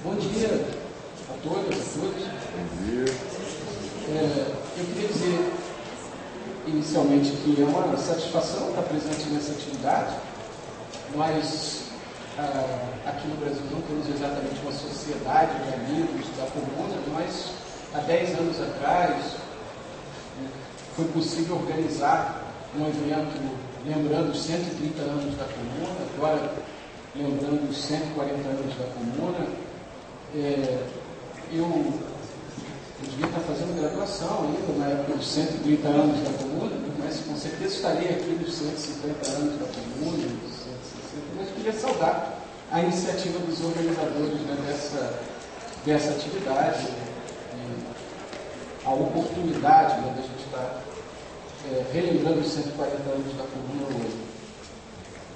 Bom dia a todas e a todos. Bom dia. Eu queria dizer, inicialmente, que é uma satisfação estar presente nessa atividade. Nós, aqui no Brasil, não temos exatamente uma sociedade de amigos da comuna, mas há 10 anos atrás foi possível organizar um evento lembrando os 130 anos da comuna, agora lembrando os 140 anos da comuna. Eu devia estar fazendo graduação ainda na época dos 130 anos da comuna, mas com certeza estarei aqui nos 150 anos da comuna, nos 160, mas eu queria saudar a iniciativa dos organizadores, né, dessa atividade, a oportunidade, né, da gente estar relembrando os 140 anos da comuna hoje.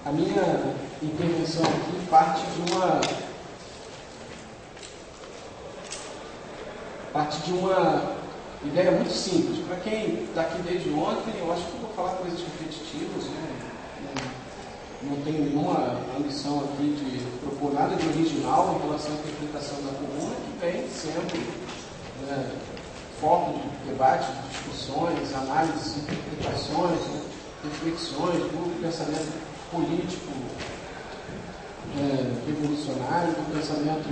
A minha intervenção aqui parte de uma ideia muito simples. Para quem está aqui desde ontem, eu acho que eu vou falar coisas repetitivas, né? Não tenho nenhuma ambição aqui de propor nada de original em relação à interpretação da comuna, que vem sendo foco de debate, de discussões, análises, interpretações, né? Reflexões do pensamento político revolucionário, do pensamento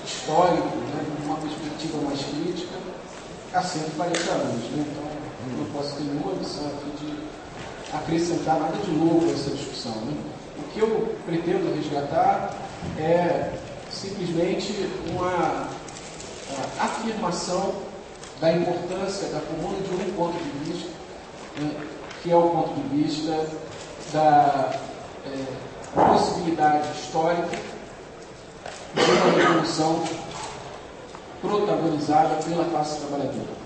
histórico, né, de uma perspectiva mais crítica, há 140 anos. Né? Então, não posso ter nenhuma ambição aqui de acrescentar nada de novo a essa discussão. Né? O que eu pretendo resgatar é simplesmente uma afirmação da importância da comuna de um ponto de vista, né, que é o ponto de vista da possibilidade histórica de uma revolução protagonizada pela classe trabalhadora.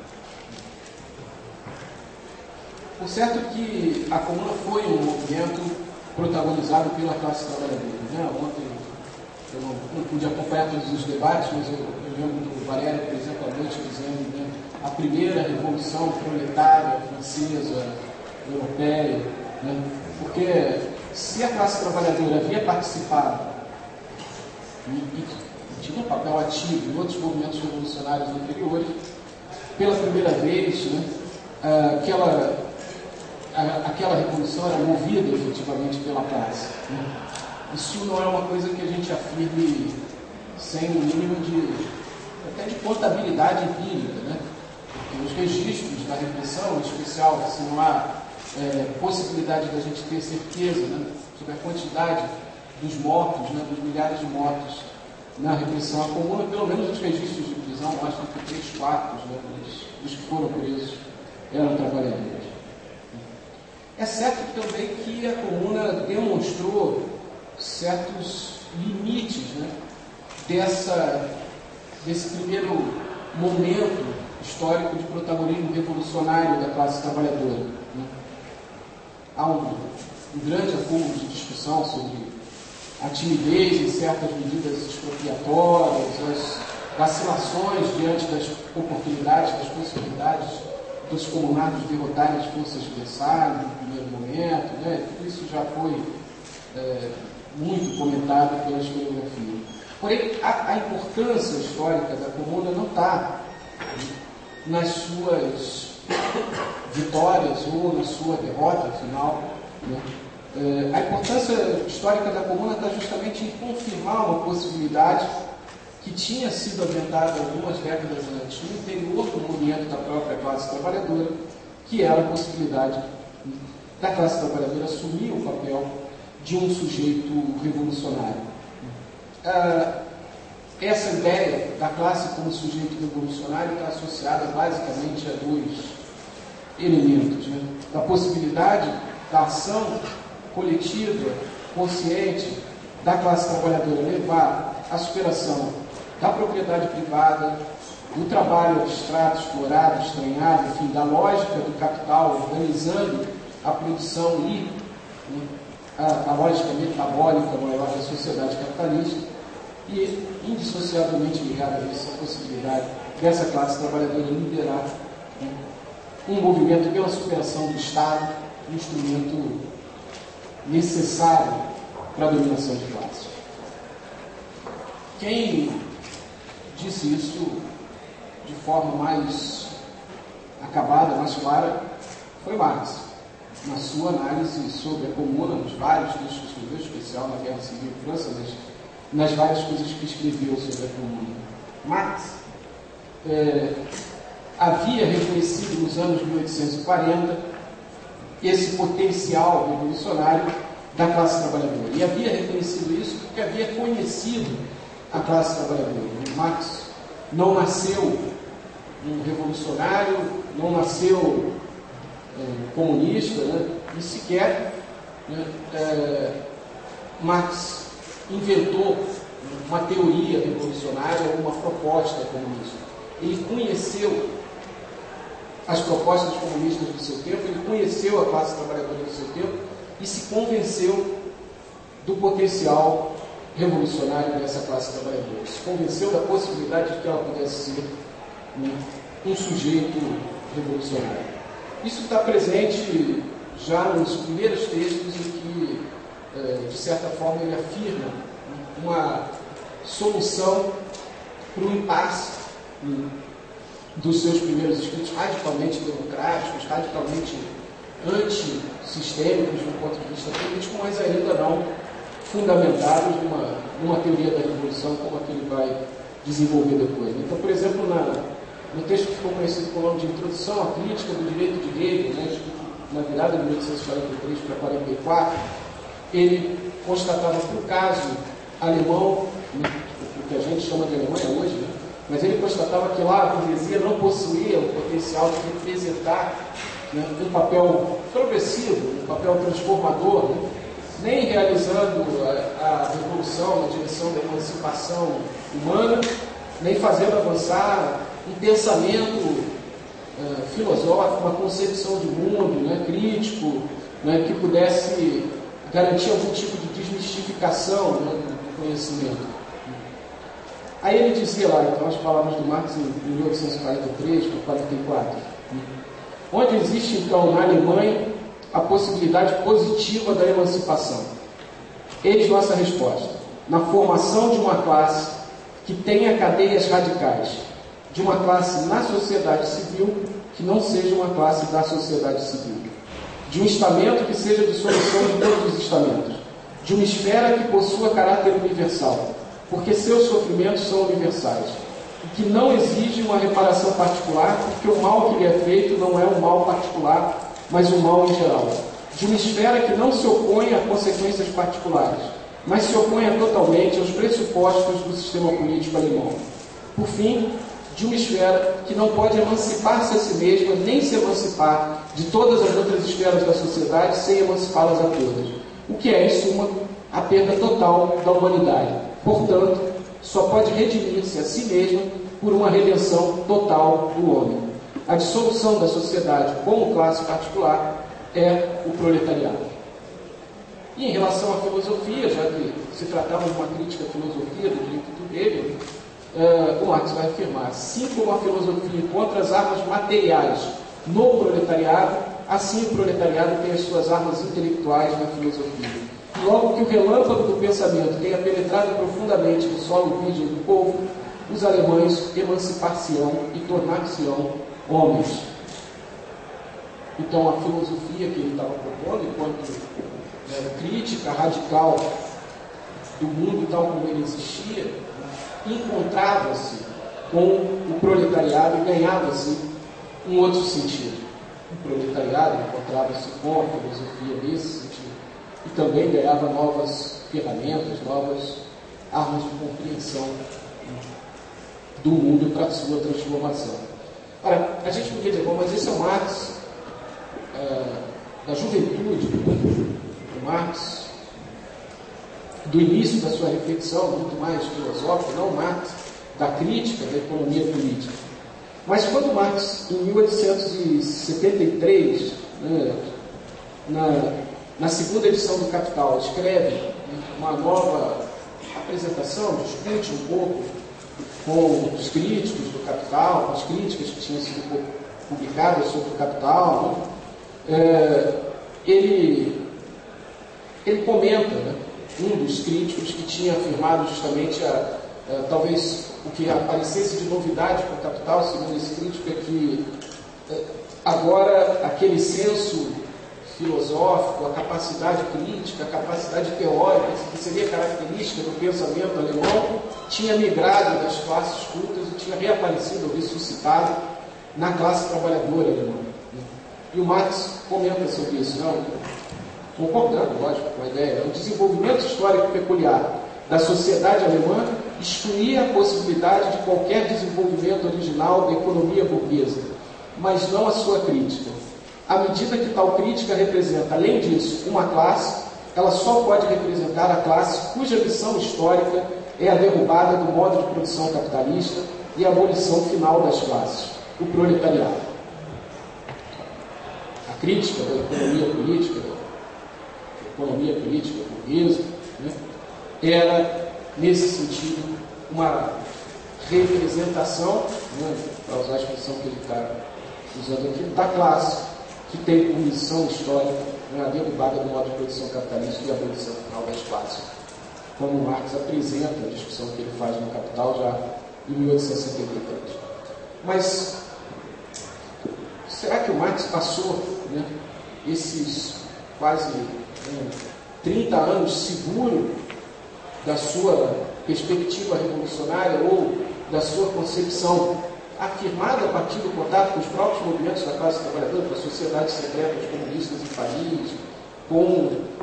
Por certo que a comuna foi um movimento protagonizado pela classe trabalhadora. Né? Ontem eu não pude acompanhar todos os debates, mas eu lembro do Valério, por exemplo, à noite dizendo, né, a primeira revolução proletária francesa, europeia, né? Porque se a classe trabalhadora havia participado e tinha um papel ativo em outros movimentos revolucionários anteriores, pela primeira vez, né, aquela revolução era movida efetivamente pela classe. Né? Isso não é uma coisa que a gente afirme sem um mínimo até de contabilidade empírica. Né? Porque os registros da repressão, em especial, se não há possibilidade da gente ter certeza, né, sobre a quantidade dos mortos, né, dos milhares de mortos na repressão à comuna, pelo menos os registros de prisão mostram que 3/4, né, dos que foram presos eram trabalhadores. É certo também que a comuna demonstrou certos limites, né, desse primeiro momento histórico de protagonismo revolucionário da classe trabalhadora. Né? Há um grande acúmulo de discussão sobre a timidez em certas medidas expropriatórias, as vacilações diante das oportunidades, das possibilidades dos comunados derrotarem as forças de Versalhes no primeiro momento. Né? Tudo isso já foi muito comentado pela historiografia. Porém, a importância histórica da comuna não está nas suas vitórias ou na sua derrota final. Né? A importância histórica da comuna está justamente em confirmar uma possibilidade que tinha sido aventada algumas décadas antes no interior do movimento da própria classe trabalhadora, que era a possibilidade da classe trabalhadora assumir o papel de um sujeito revolucionário. Essa ideia da classe como sujeito revolucionário está associada basicamente a dois elementos, né? Da possibilidade da ação coletiva, consciente, da classe trabalhadora levar à superação da propriedade privada, do trabalho abstrato, explorado, estranhado, enfim, da lógica do capital organizando a produção e a lógica metabólica maior da sociedade capitalista, e indissociavelmente ligada a isso, a possibilidade dessa classe trabalhadora liderar um movimento pela superação do Estado, um instrumento necessário para a dominação de classes. Quem disse isso de forma mais acabada, mais clara, foi Marx, na sua análise sobre a Comuna, nos vários textos que escreveu, em especial na Guerra Civil em França, mas nas várias coisas que escreveu sobre a Comuna. Marx havia reconhecido nos anos 1840 esse potencial revolucionário da classe trabalhadora. E havia reconhecido isso porque havia conhecido a classe trabalhadora. Marx não nasceu um revolucionário, não nasceu comunista, né? E sequer Marx inventou uma teoria revolucionária ou uma proposta comunista. Ele conheceu as propostas comunistas do seu tempo, ele conheceu a classe trabalhadora do seu tempo e se convenceu do potencial revolucionário dessa classe trabalhadora. Se convenceu da possibilidade de que ela pudesse ser um sujeito revolucionário. Isso está presente já nos primeiros textos em que, de certa forma, ele afirma uma solução para o impasse dos seus primeiros escritos radicalmente democráticos, radicalmente antissistêmicos do ponto de vista político, mas ainda não fundamentados numa teoria da revolução como a que ele vai desenvolver depois. Então, por exemplo, no texto que ficou conhecido com o nome de Introdução à Crítica do Direito de Hegel, né, na virada de 1843 para 44, ele constatava que o caso alemão, o que a gente chama de Alemanha hoje, né, mas ele constatava que lá a burguesia não possuía o potencial de representar, né, um papel progressivo, um papel transformador, né, nem realizando a revolução na direção da emancipação humana, nem fazendo avançar um pensamento filosófico, uma concepção de mundo, né, crítico, né, que pudesse garantir algum tipo de desmistificação, né, do conhecimento. Aí ele dizia lá, então, as palavras do Marx em 1843 para 44, onde existe, então, na Alemanha, a possibilidade positiva da emancipação? Eis nossa resposta: na formação de uma classe que tenha cadeias radicais, de uma classe na sociedade civil que não seja uma classe da sociedade civil, de um estamento que seja de solução de todos os estamentos, de uma esfera que possua caráter universal, porque seus sofrimentos são universais, e que não exige uma reparação particular, porque o mal que lhe é feito não é um mal particular, mas um mal em geral, de uma esfera que não se opõe a consequências particulares, mas se oponha totalmente aos pressupostos do sistema político alemão. Por fim, de uma esfera que não pode emancipar-se a si mesma, nem se emancipar de todas as outras esferas da sociedade sem emancipá-las a todas, o que é, em suma, a perda total da humanidade. Portanto, só pode redimir-se a si mesma por uma redenção total do homem. A dissolução da sociedade como classe particular é o proletariado. E em relação à filosofia, já que se tratava de uma crítica à filosofia do direito do Hegel, o Marx vai afirmar: assim como a filosofia encontra as armas materiais no proletariado, assim o proletariado tem as suas armas intelectuais na filosofia. E logo que o relâmpago do pensamento tenha penetrado profundamente no solo virgem do povo, os alemães emancipar-se-ão e tornar-se-ão homens. Então, a filosofia que ele estava propondo, enquanto crítica radical do mundo tal como ele existia, encontrava-se com o proletariado e ganhava-se um outro sentido. O proletariado encontrava-se com a filosofia nesse sentido e também ganhava novas ferramentas, novas armas de compreensão do mundo para a sua transformação. Ora, a gente podia dizer, bom, mas esse é o Marx da juventude, o Marx do início da sua reflexão, muito mais filosófica, não o Marx da crítica da economia política. Mas quando Marx, em 1873, na segunda edição do Capital, escreve uma nova apresentação, discute um pouco com os críticos do Capital, com as críticas que tinham sido publicadas sobre o Capital, ele comenta, um dos críticos que tinha afirmado justamente talvez o que aparecesse de novidade com o Capital, segundo esse crítico, é que agora aquele senso filosófico, a capacidade crítica, a capacidade teórica, que seria característica do pensamento alemão, tinha migrado das classes cultas e tinha reaparecido ou ressuscitado na classe trabalhadora alemã. E o Marx comenta sobre isso, não? Concordando, lógico, com a ideia. O desenvolvimento histórico peculiar da sociedade alemã excluía a possibilidade de qualquer desenvolvimento original da economia burguesa, mas não a sua crítica. À medida que tal crítica representa, além disso, uma classe, ela só pode representar a classe cuja missão histórica é a derrubada do modo de produção capitalista e a abolição final das classes, o proletariado. A crítica da economia política burguesa, né, era, nesse sentido, uma representação, né, para usar a expressão que ele está usando aqui, da classe que tem como missão histórica, né, a derrubada do modo de produção capitalista e a abolição final das classes, como Marx apresenta a discussão que ele faz no Capital já em 1863. Mas será que o Marx passou, né, esses quase 30 anos seguro da sua perspectiva revolucionária ou da sua concepção afirmada a partir do contato com os próprios movimentos da classe trabalhadora, com as sociedades secretas comunistas em Paris, com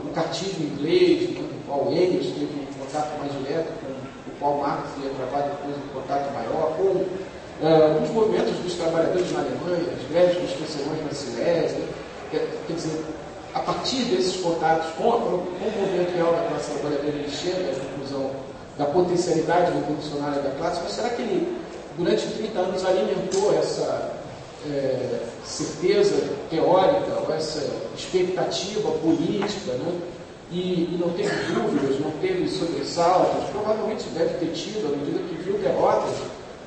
o cartismo inglês, com o qual Engels teve um contato mais direto, com o qual Marx ia trabalhar depois um contato maior, com os movimentos dos trabalhadores na Alemanha, as greves dos tecelões na Silésia, quer dizer, a partir desses contatos com o movimento real da classe trabalhadora, ele chega à conclusão da potencialidade revolucionária da classe, mas será que ele, durante 30 anos, alimentou essa certeza teórica, ou essa expectativa política, né? E não teve dúvidas, não teve sobressaltos? Provavelmente deve ter tido, à medida que viu derrotas,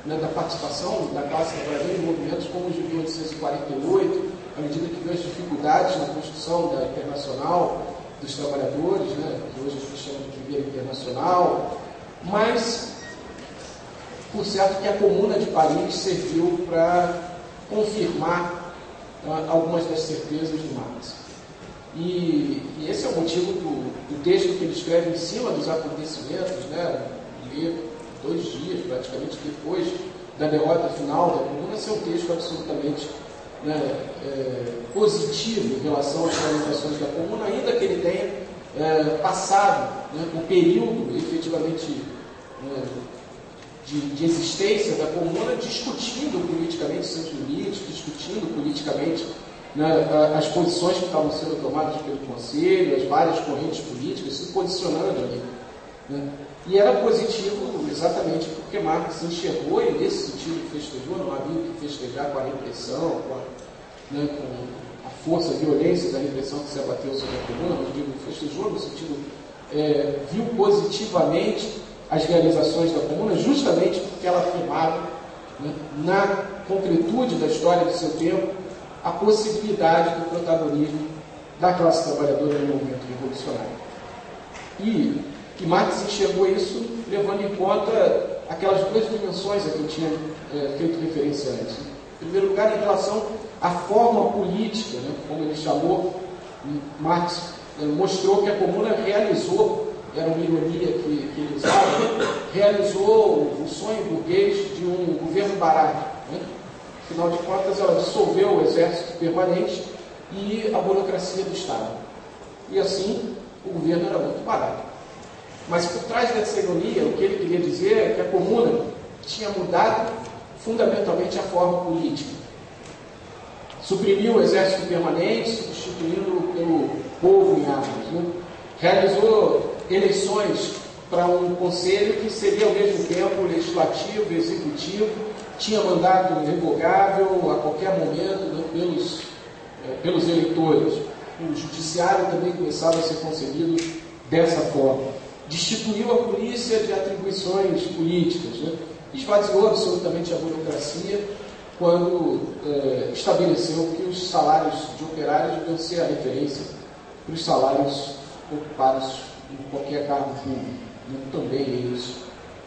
né, da participação da classe trabalhadora em movimentos como os de 1848, à medida que viu as dificuldades na construção da Internacional dos Trabalhadores, né, que hoje a gente chama de Primeira Internacional, mas, por certo, que a Comuna de Paris serviu para confirmar algumas das certezas de Marx. E esse é o motivo do texto que ele escreve em cima dos acontecimentos, né, 2 dias, praticamente, depois da derrota final da Comuna, ser um texto absolutamente, né, positivo em relação às orientações da Comuna, ainda que ele tenha passado, né, um período efetivamente de existência da Comuna, discutindo politicamente seus limites, discutindo politicamente, né, as posições que estavam sendo tomadas pelo Conselho, as várias correntes políticas, se posicionando ali, né. E era positivo exatamente porque Marx enxergou, e nesse sentido festejou, não havia que festejar com a repressão, com a força, a violência da repressão que se abateu sobre a Comuna, mas digo, festejou no sentido, viu positivamente as realizações da Comuna, justamente porque ela afirmava, né, na concretude da história do seu tempo, a possibilidade do protagonismo da classe trabalhadora no movimento revolucionário. E Marx enxergou isso levando em conta aquelas 2 dimensões a que eu tinha feito referência antes. Em primeiro lugar, em relação à forma política, né, como ele chamou, Marx mostrou que a Comuna realizou, era uma ironia que ele usava, realizou o sonho burguês de um governo barato, né? Afinal de contas, ela dissolveu o exército permanente e a burocracia do Estado. E assim, o governo era muito barato. Mas por trás dessa ironia, o que ele queria dizer é que a Comuna tinha mudado fundamentalmente a forma política. Suprimiu o exército permanente, substituindo pelo povo em armas, né? Realizou eleições para um conselho que seria ao mesmo tempo legislativo e executivo, tinha mandato revogável a qualquer momento, né, pelos eleitores. O judiciário também começava a ser concebido dessa forma. Destituiu a polícia de atribuições políticas, né? Esvaziou absolutamente a burocracia quando estabeleceu que os salários de operários deviam ser a referência para os salários ocupados em qualquer cargo público, né? Também eles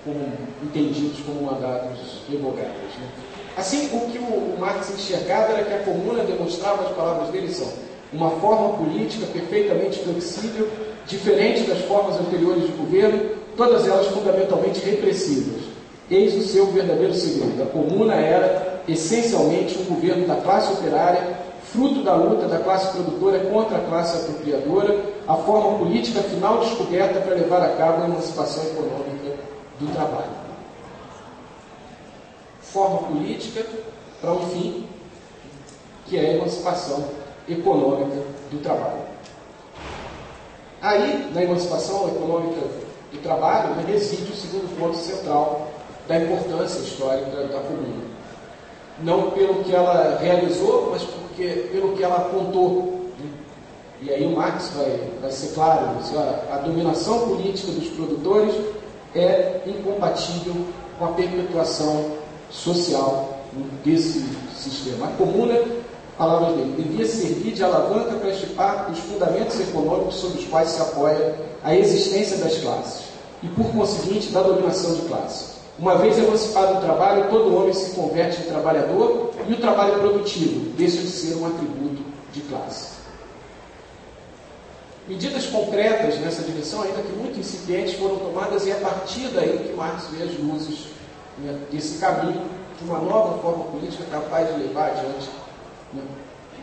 como entendidos como mandatos revogados. Né? Assim, o que o Marx enxergava era que a comuna demonstrava, as palavras dele são, uma forma política perfeitamente flexível, diferente das formas anteriores de governo, todas elas fundamentalmente repressivas. Eis o seu verdadeiro segredo. A comuna era, essencialmente, um governo da classe operária, fruto da luta da classe produtora contra a classe apropriadora, a forma política final descoberta para levar a cabo a emancipação econômica do trabalho. Forma política para um fim, que é a emancipação econômica do trabalho. Aí, na emancipação econômica do trabalho, reside o segundo ponto central da importância histórica da comuna. Não pelo que ela realizou, mas pelo que ela apontou. E aí o Marx vai ser claro, a dominação política dos produtores é incompatível com a perpetuação social desse sistema. A comuna, palavras dele, devia servir de alavanca para estipar os fundamentos econômicos sobre os quais se apoia a existência das classes e, por conseguinte, da dominação de classe. Uma vez emancipado do trabalho, todo homem se converte em trabalhador e o trabalho produtivo deixa de ser um atributo de classe. Medidas concretas nessa direção, ainda que muito incipientes, foram tomadas e é a partir daí que Marx vê as luzes desse caminho de uma nova forma política capaz de levar adiante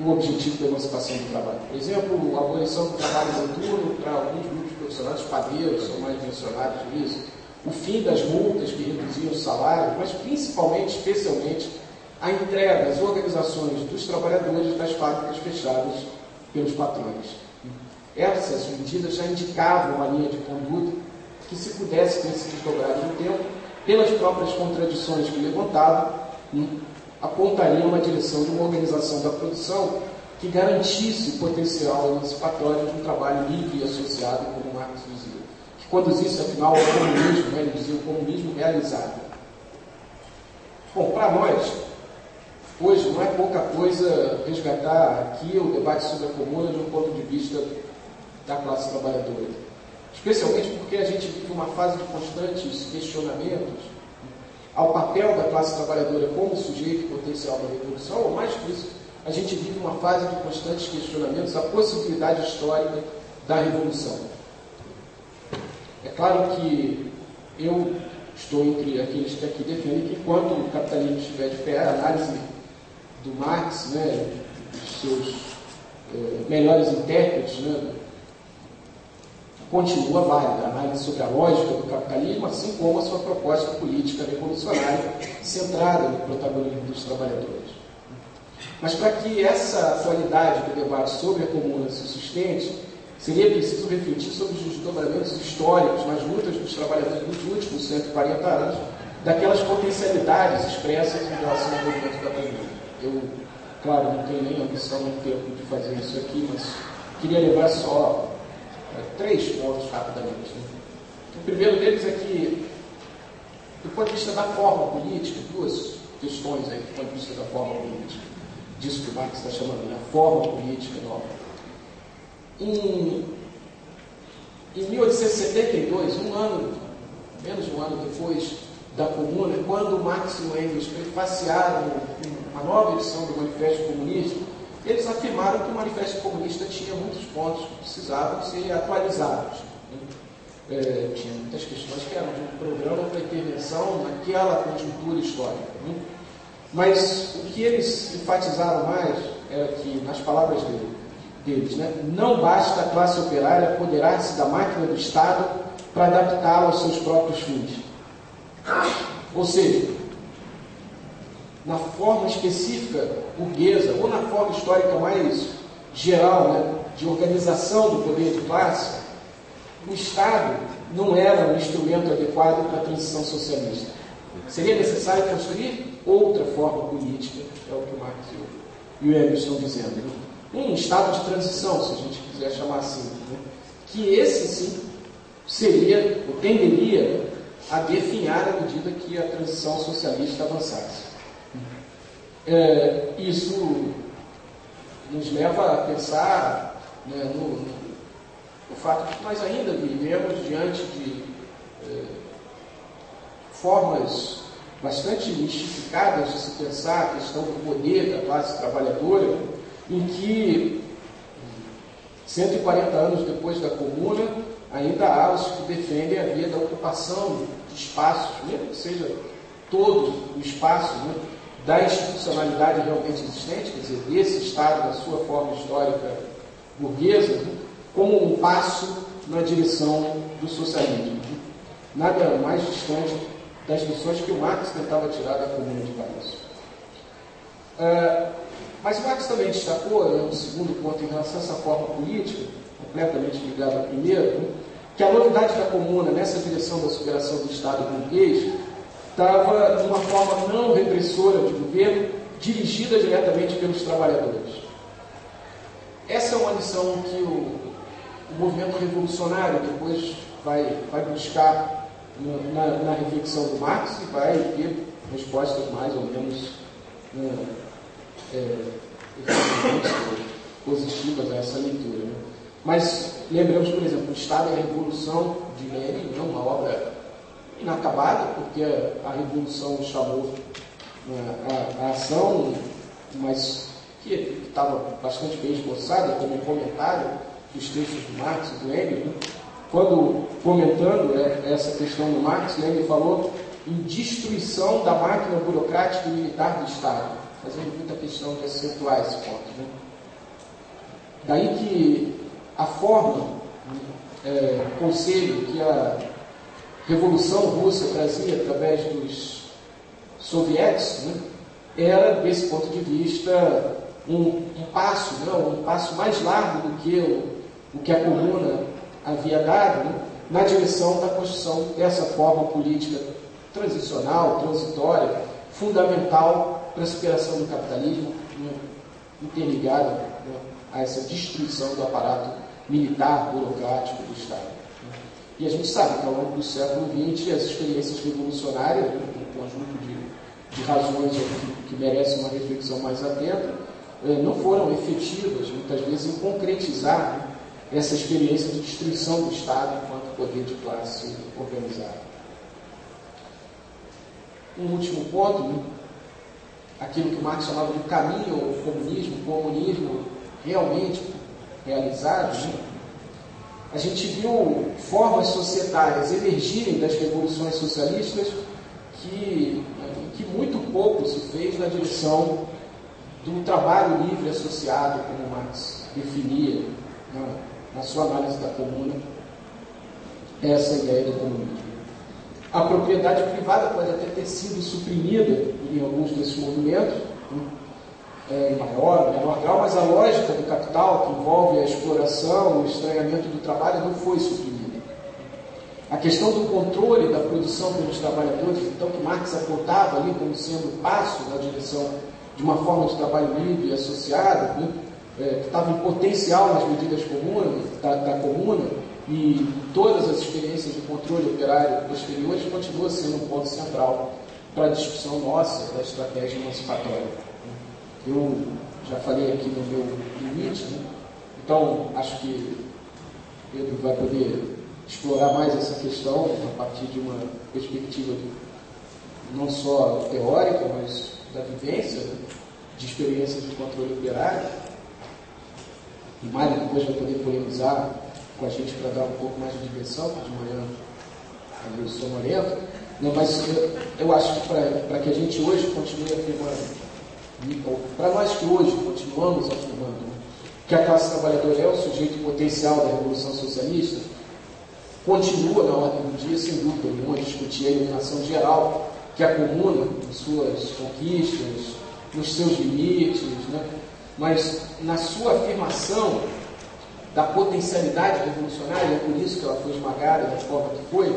o objetivo da emancipação do trabalho. Por exemplo, a abolição do trabalho noturno para alguns grupos profissionais, os padeiros são mais mencionados nisso, o fim das multas que reduziam o salário, mas principalmente, especialmente, a entrega às organizações dos trabalhadores das fábricas fechadas pelos patrões. Essas medidas já indicavam uma linha de conduta que, se pudesse ter se desdobrado no tempo, pelas próprias contradições que levantavam, apontariam uma direção de uma organização da produção que garantisse o potencial emancipatório de um trabalho livre e associado, como Marx dizia, que conduzisse, afinal, ao comunismo, ele dizia, o comunismo realizado. Bom, para nós, hoje, não é pouca coisa resgatar aqui o debate sobre a comuna de um ponto de vista da classe trabalhadora. Especialmente porque a gente vive uma fase de constantes questionamentos ao papel da classe trabalhadora como sujeito potencial da revolução, ou mais que isso, a gente vive uma fase de constantes questionamentos à possibilidade histórica da revolução. É claro que eu estou entre aqueles que aqui defendem que, enquanto o capitalismo estiver de pé, a análise do Marx, dos seus melhores intérpretes, continua válida, a análise sobre a lógica do capitalismo, assim como a sua proposta política revolucionária centrada no protagonismo dos trabalhadores. Mas para que essa atualidade do debate sobre a comuna se sustente, seria preciso refletir sobre os desdobramentos históricos nas lutas dos trabalhadores nos últimos 140 anos, daquelas potencialidades expressas em relação ao movimento da comuna. Eu, claro, não tenho nem ambição nem tempo de fazer isso aqui, mas queria levar só 3 pontos rapidamente. O primeiro deles é que, do ponto de vista da forma política, 2 questões aí do ponto de vista da forma política, disso que o Marx está chamando de forma política nova. Em 1872, menos de um ano depois da Comuna, quando Marx e o Engels prefaciaram uma nova edição do Manifesto Comunista, eles afirmaram que o Manifesto Comunista tinha muitos pontos que precisavam ser atualizados. Tinha muitas questões que eram de um programa para intervenção naquela conjuntura histórica. Mas o que eles enfatizaram mais era que, nas palavras deles, não basta a classe operária apoderar-se da máquina do Estado para adaptá-la aos seus próprios fins. Ou seja, na forma específica burguesa, ou na forma histórica mais geral, de organização do poder de classe, o Estado não era um instrumento adequado para a transição socialista. Seria necessário construir outra forma política, é o que o Marx e o Engels estão dizendo. Um estado de transição, se a gente quiser chamar assim, que esse sim seria, ou tenderia a definhar à medida que a transição socialista avançasse. Isso nos leva a pensar no fato de que nós ainda vivemos diante formas bastante mistificadas de se pensar a questão do poder da classe trabalhadora, em que 140 anos depois da Comuna, ainda há os que defendem a via da ocupação de espaços, mesmo que seja todo o espaço, né, da institucionalidade realmente existente, quer dizer, desse Estado, na sua forma histórica burguesa, né, como um passo na direção do socialismo. Nada mais distante das lições que o Marx tentava tirar da Comuna de Paris. Mas o Marx também destacou, um segundo ponto em relação a essa forma política, completamente ligada ao primeiro, né, que a novidade da Comuna nessa direção da superação do Estado burguês estava numa forma não repressora de governo, dirigida diretamente pelos trabalhadores. Essa é uma lição que o movimento revolucionário depois vai buscar na reflexão do Marx e vai ter respostas mais ou menos positivas a essa leitura. Né? Mas lembramos, por exemplo, o Estado e a Revolução de Lenin, uma obra inacabada, porque a Revolução chamou a ação, mas que estava bastante bem esboçada, como um comentário dos textos do Marx e do Lenin. Né? Quando comentando essa questão do Marx, Lenin falou em destruição da máquina burocrática e militar do Estado, fazendo muita questão de acentuar esse ponto. Né? Daí que a forma, conselho que a Revolução Russa trazia através dos soviéticos, né, era, desse ponto de vista, um passo mais largo do que o que a Comuna havia dado, né, na direção da construção dessa forma política transicional, transitória, fundamental para a superação do capitalismo, né, interligada, né, a essa destruição do aparato militar, burocrático do Estado. E a gente sabe que ao longo do século XX as experiências revolucionárias, um conjunto de razões que merecem uma reflexão mais atenta, não foram efetivas, muitas vezes, em concretizar essa experiência de destruição do Estado enquanto poder de classe organizado. Um último ponto, aquilo que Marx chamava de caminho ao comunismo, o comunismo realmente realizado, a gente viu formas societárias emergirem das revoluções socialistas que muito pouco se fez na direção do trabalho livre associado, como Marx definia na sua análise da Comuna, essa ideia do comunismo. A propriedade privada pode até ter sido suprimida em alguns desses movimentos, em maior ou menor grau, mas a lógica do capital, que envolve a exploração, o estranhamento do trabalho, não foi suprimida. A questão do controle da produção pelos trabalhadores, então, que Marx apontava ali como sendo passo na direção de uma forma de trabalho livre e associada, que estava em potencial nas medidas comunas, da Comuna, e todas as experiências de controle operário posteriores, continua sendo um ponto central para a discussão nossa da estratégia emancipatória. Eu já falei aqui no meu limite, então acho que Pedro vai poder explorar mais essa questão a partir de uma perspectiva não só teórica, mas da vivência, de experiências de controle operário. E Mário depois vai poder polemizar com a gente para dar um pouco mais de dimensão, porque de manhã eu sou sonolento. Mas eu acho que para que a gente hoje continue afirmando, para nós que hoje continuamos afirmando que a classe trabalhadora é o sujeito potencial da Revolução Socialista, continua na ordem do dia, sem dúvida nenhuma, discutir a iluminação geral que a Comuna, em suas conquistas, nos seus limites, mas na sua afirmação da potencialidade revolucionária, é por isso que ela foi esmagada da forma que foi,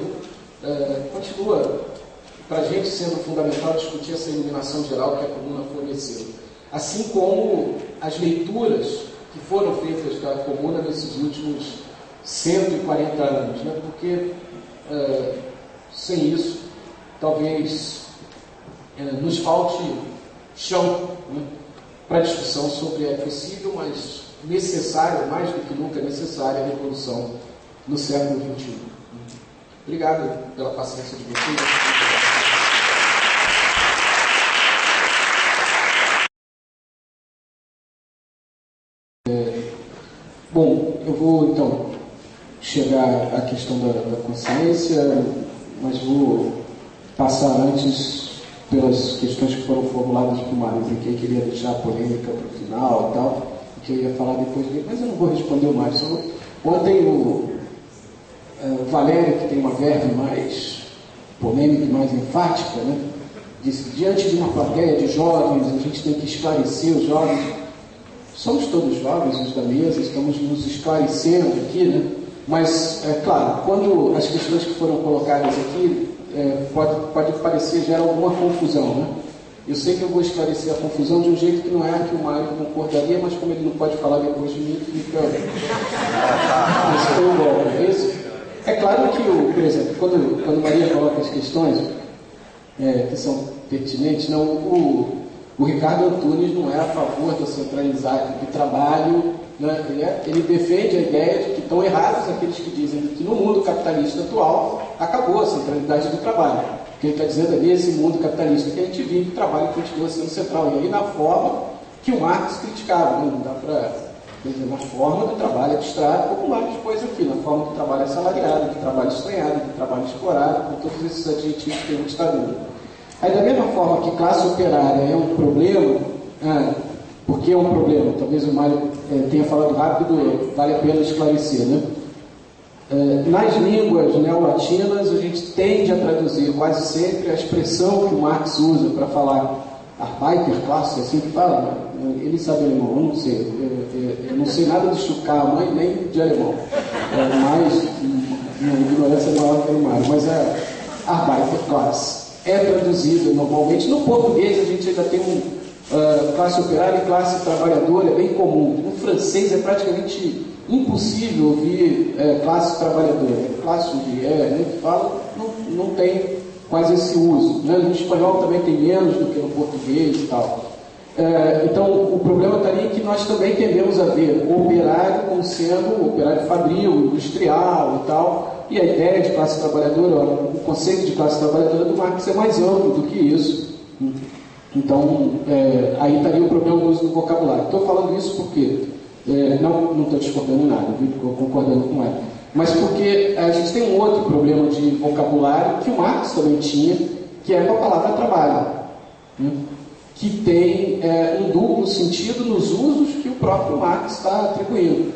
continua para a gente sendo fundamental discutir essa iluminação geral que a Comuna forneceu. Assim como as leituras que foram feitas da Comuna nesses últimos 140 anos, porque sem isso talvez nos falte chão para a discussão sobre a possível, mas necessária, mais do que nunca necessária, a revolução no século XXI. Obrigado pela paciência de vocês. Bom, eu vou então chegar à questão da consciência, mas vou passar antes pelas questões que foram formuladas por Mário, porque eu queria deixar a polêmica para o final e tal, que eu ia falar depois dele, mas eu não vou responder o mais. Ontem o Valério, que tem uma verve mais polêmica e mais enfática, né, disse: diante de uma plateia de jovens, a gente tem que esclarecer os jovens. Somos todos jovens, os da mesa, estamos nos esclarecendo aqui, né? Mas, é claro, quando as questões que foram colocadas aqui pode parecer gerar alguma confusão, né? Eu sei que eu vou esclarecer a confusão de um jeito que não é que o Mário concordaria, mas como ele não pode falar depois de mim, fica... Esse foi o golpe. É claro que, por exemplo, quando Maria coloca as questões que são pertinentes, não, o Ricardo Antunes não é a favor da centralidade do trabalho, né? Ele defende a ideia de que estão errados aqueles que dizem que no mundo capitalista atual acabou a centralidade do trabalho. O que ele está dizendo é nesse mundo capitalista que a gente vive, o trabalho continua sendo central. E aí na forma que o Marx criticava, né? Não dá para dizer na forma do trabalho abstrato, como Marx pôs aqui, na forma do trabalho assalariado, do trabalho estranhado, do trabalho explorado, com todos esses adjetivos que a gente está dando. Aí da mesma forma que classe operária é um problema, por que é um problema? Talvez o Mário tenha falado rápido, vale a pena esclarecer, né? Nas línguas neolatinas, a gente tende a traduzir quase sempre a expressão que o Marx usa para falar Arbeiterklasse, assim que fala. Ele sabe alemão, eu não sei. Eu não sei nada de Stuttgart, mãe, nem de alemão. Mas, minha ignorância é maior que o Mário, mas é Arbeiterklasse. É traduzido normalmente. No português, a gente ainda tem classe operária e classe trabalhadora, é bem comum. No francês é praticamente impossível ouvir classe trabalhadora. Classe ouvrière, né, que fala, não tem quase esse uso. Né? No espanhol também tem menos do que no português e tal. Então, o problema está ali que nós também tendemos a ver o operário como sendo o operário fabril, industrial e tal, e a ideia de classe trabalhadora, o conceito de classe trabalhadora do Marx é mais amplo do que isso. Então, aí estaria o problema do uso do vocabulário. Estou falando isso porque, não estou discordando em nada, estou concordando com ela, mas porque a gente tem um outro problema de vocabulário que o Marx também tinha, que é com a palavra trabalho, né? Que tem um duplo sentido nos usos que o próprio Marx está atribuindo,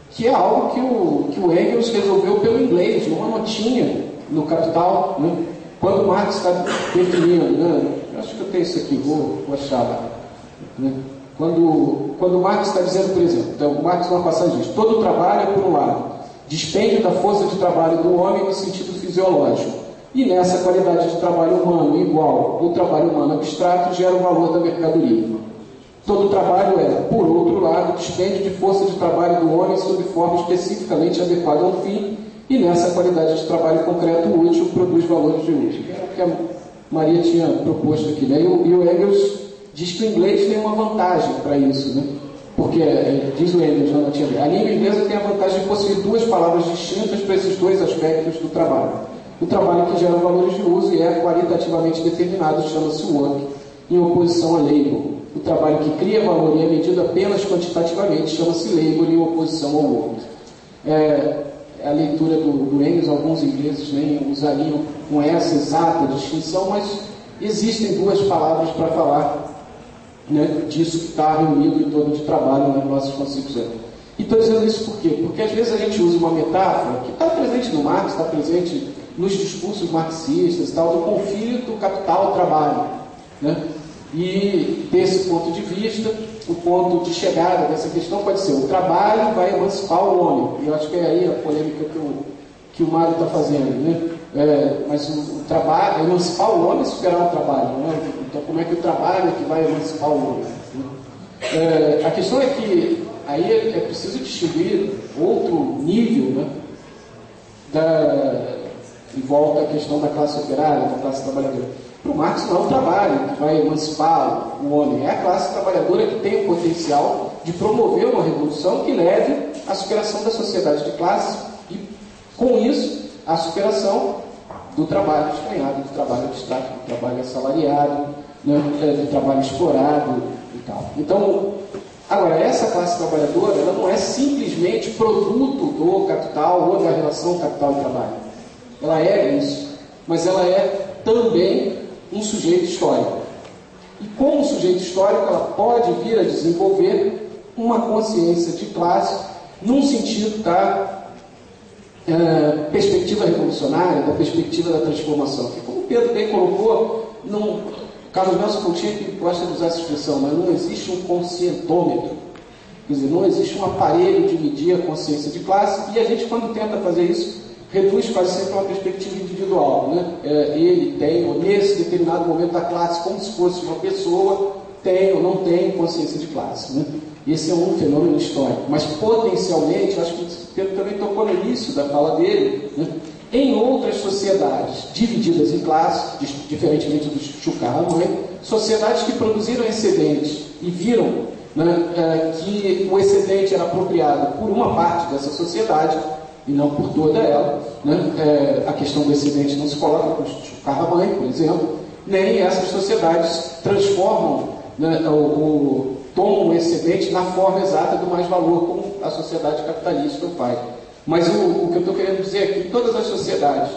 que é algo que o Engels resolveu pelo inglês, numa notinha no Capital, né? Quando o Marx está definindo, né? Acho que eu tenho isso aqui, vou achar lá, né? Quando o Marx está dizendo, por exemplo, então, o Marx numa passagem diz: todo trabalho é, por um lado, dispêndio da força de trabalho do homem no sentido fisiológico, e nessa qualidade de trabalho humano igual o trabalho humano abstrato gera o valor da mercadoria. Todo trabalho é, por outro lado, dispêndio de força de trabalho do homem sob forma especificamente adequada ao fim, e nessa qualidade de trabalho concreto útil produz valores de uso. Que era o que a Maria tinha proposto aqui, né? E o Engels diz que o inglês tem uma vantagem para isso, né? Porque, diz o Engels, a língua inglesa tem a vantagem de possuir duas palavras distintas para esses dois aspectos do trabalho. O trabalho que gera valores de uso e é qualitativamente determinado chama-se work, em oposição a labor. O trabalho que cria valor e é medido apenas quantitativamente chama-se labor, em oposição ao work. A leitura do Engels, alguns ingleses nem usariam com essa exata distinção, mas existem duas palavras para falar, né, disso que está reunido em torno de trabalho nas nossas concepções. E estou dizendo isso por quê? Porque às vezes a gente usa uma metáfora que está presente no Marx, está presente nos discursos marxistas e tal, do conflito capital-trabalho, né? E desse ponto de vista, o ponto de chegada dessa questão pode ser: o trabalho vai emancipar o homem. E eu acho que é aí a polêmica que o Mário está fazendo, né? Mas o trabalho, emancipar o homem é superar o trabalho, né? Então como é que o trabalho é que vai emancipar o homem, né? A questão é que aí é preciso distinguir outro nível, né? E volta à questão da classe operária, da classe trabalhadora. Para o Marx não é o trabalho que vai emancipar o homem, é a classe trabalhadora que tem o potencial de promover uma revolução que leve à superação da sociedade de classes e, com isso, à superação do trabalho estranhado, do trabalho abstrato, do trabalho assalariado, né, do trabalho explorado e tal. Então, Agora, essa classe trabalhadora, ela não é simplesmente produto do capital ou da relação capital e trabalho. Ela é isso, mas ela é também um sujeito histórico. E como sujeito histórico, ela pode vir a desenvolver uma consciência de classe num sentido da perspectiva revolucionária, da perspectiva da transformação. Que, como o Pedro bem colocou, Carlos Nelson Coutinho gosta de usar essa expressão, mas não existe um conscientômetro. Quer dizer, não existe um aparelho de medir a consciência de classe, e a gente, quando tenta fazer isso, reduz quase sempre uma perspectiva individual. Né? Ele tem, ou nesse determinado momento da classe, como se fosse uma pessoa, tem ou não tem consciência de classe. Né? Esse é um fenômeno histórico. Mas, potencialmente, acho que o Pedro também tocou no início da fala dele, né? Em outras sociedades divididas em classes, diferentemente do Chucarro, né? Sociedades que produziram excedentes e viram, né, que o excedente era apropriado por uma parte dessa sociedade e não por toda ela. Né? A questão do excedente não se coloca com o Chucarro, por exemplo, nem essas sociedades transformam, né, tomam o excedente na forma exata do mais-valor, como a sociedade capitalista faz. Mas o que eu estou querendo dizer é que todas as sociedades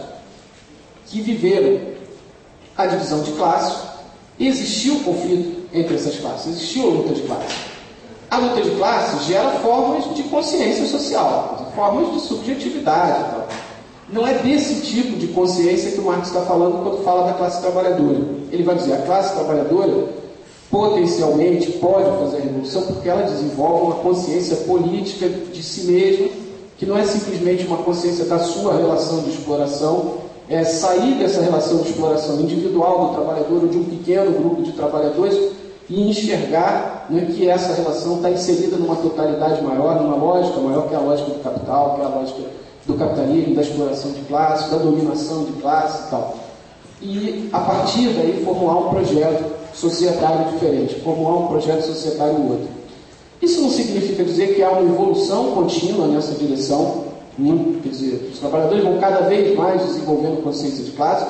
que viveram a divisão de classes, existiu conflito entre essas classes, existiu a luta de classes. A luta de classes gera formas de consciência social, formas de subjetividade e tal. Não é desse tipo de consciência que o Marx está falando quando fala da classe trabalhadora. Ele vai dizer, a classe trabalhadora potencialmente pode fazer a revolução porque ela desenvolve uma consciência política de si mesma, que não é simplesmente uma consciência da sua relação de exploração, é sair dessa relação de exploração individual do trabalhador ou de um pequeno grupo de trabalhadores e enxergar, né, que essa relação está inserida numa totalidade maior, numa lógica maior, que é a lógica do capital, que é a lógica do capitalismo, da exploração de classe, da dominação de classe e tal. E, a partir daí, formular um projeto societário diferente, formular um projeto societário outro. Isso não significa dizer que há uma evolução contínua nessa direção. Quer dizer, os trabalhadores vão cada vez mais desenvolvendo consciência de classe,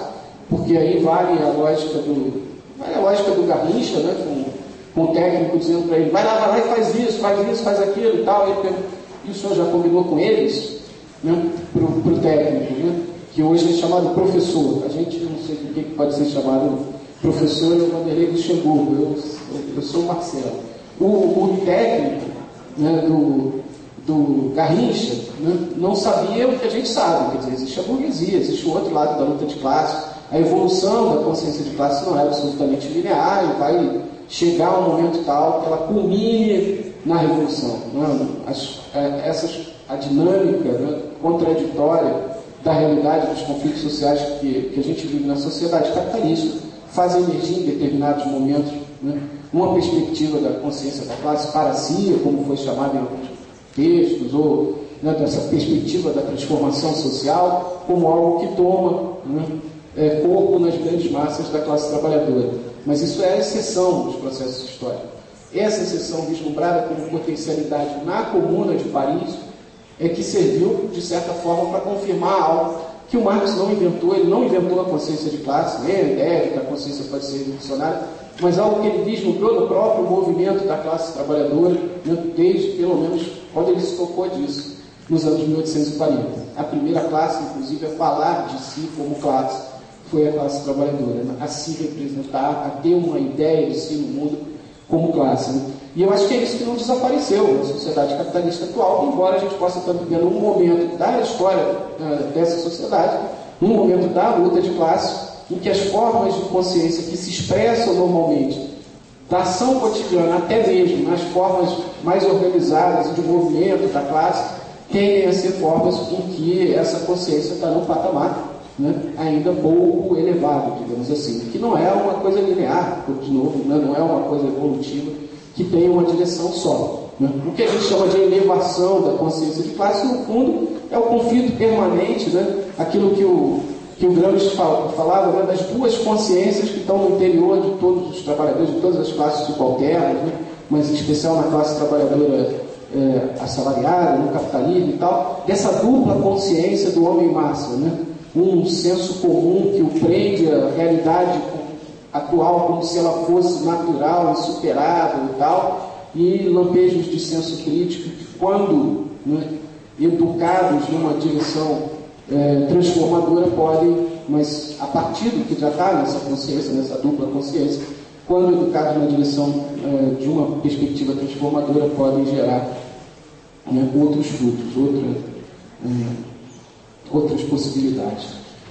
porque aí vale a lógica do Garrincha, né, com o técnico dizendo para ele, vai lá e faz isso, faz aquilo e tal. E o senhor já combinou com eles, né, para o técnico, né, que hoje é chamado professor. A gente não sei por que pode ser chamado professor, é o Vanderlei Luxemburgo, eu sou o Marcelo. O técnico, né, do Garrincha, né, não sabia o que a gente sabe. Quer dizer, existe a burguesia, existe o outro lado da luta de classe. A evolução da consciência de classe não é absolutamente linear e vai chegar a um momento tal que ela culmine na revolução. Né? A dinâmica, né, contraditória da realidade dos conflitos sociais que a gente vive na sociedade capitalista faz emergir em determinados momentos, né, uma perspectiva da consciência da classe para si, como foi chamado em alguns textos, ou, né, dessa perspectiva da transformação social como algo que toma, né, corpo nas grandes massas da classe trabalhadora. Mas isso é a exceção dos processos históricos. Essa exceção vislumbrada como potencialidade na Comuna de Paris é que serviu, de certa forma, para confirmar algo que o Marx não inventou. Ele não inventou a consciência de classe, nem a ideia de que a consciência pode ser revolucionária, mas algo que ele vislumbrou no próprio movimento da classe trabalhadora, né, desde, pelo menos, quando ele se tocou disso, nos anos 1840. A primeira classe, inclusive, a falar de si como classe, foi a classe trabalhadora, né, a se representar, a ter uma ideia de si no mundo como classe. Né? E eu acho que é isso que não desapareceu na sociedade capitalista atual, embora a gente possa estar vivendo um momento da história dessa sociedade, um momento da luta de classe, em que as formas de consciência que se expressam normalmente da ação cotidiana, até mesmo nas formas mais organizadas de movimento da classe, tendem a ser formas em que essa consciência está num patamar, né, ainda pouco elevado, digamos assim, que não é uma coisa linear, de novo, né, não é uma coisa evolutiva, que tem uma direção só. Né? O que a gente chama de elevação da consciência de classe, no fundo, é o conflito permanente, né? Aquilo que o Gramsci falava, né? Das duas consciências que estão no interior de todos os trabalhadores, de todas as classes subalternas, né? Mas em especial na classe trabalhadora assalariada, no capitalismo e tal, dessa dupla consciência do homem-massa, né? Um senso comum que o prende à realidade atual como se ela fosse natural, insuperável e tal, e lampejos de senso crítico, que quando, né, educados numa direção transformadora, podem, mas a partir do que já está nessa consciência, nessa dupla consciência, quando educados na direção de uma perspectiva transformadora, podem gerar, né, outros frutos, outras possibilidades.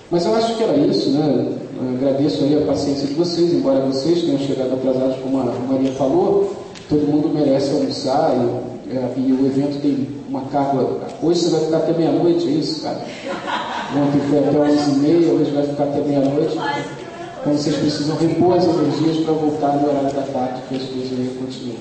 Mas eu acho que era isso, né? Agradeço aí a paciência de vocês, embora vocês tenham chegado atrasados, como a Maria falou, todo mundo merece almoçar e o evento tem uma carga. Hoje você vai ficar até meia-noite, é isso, cara? Ontem foi até 11h30, hoje vai ficar até meia-noite. Então vocês precisam repor as energias para voltar no horário da tarde, que as coisas aí continuam.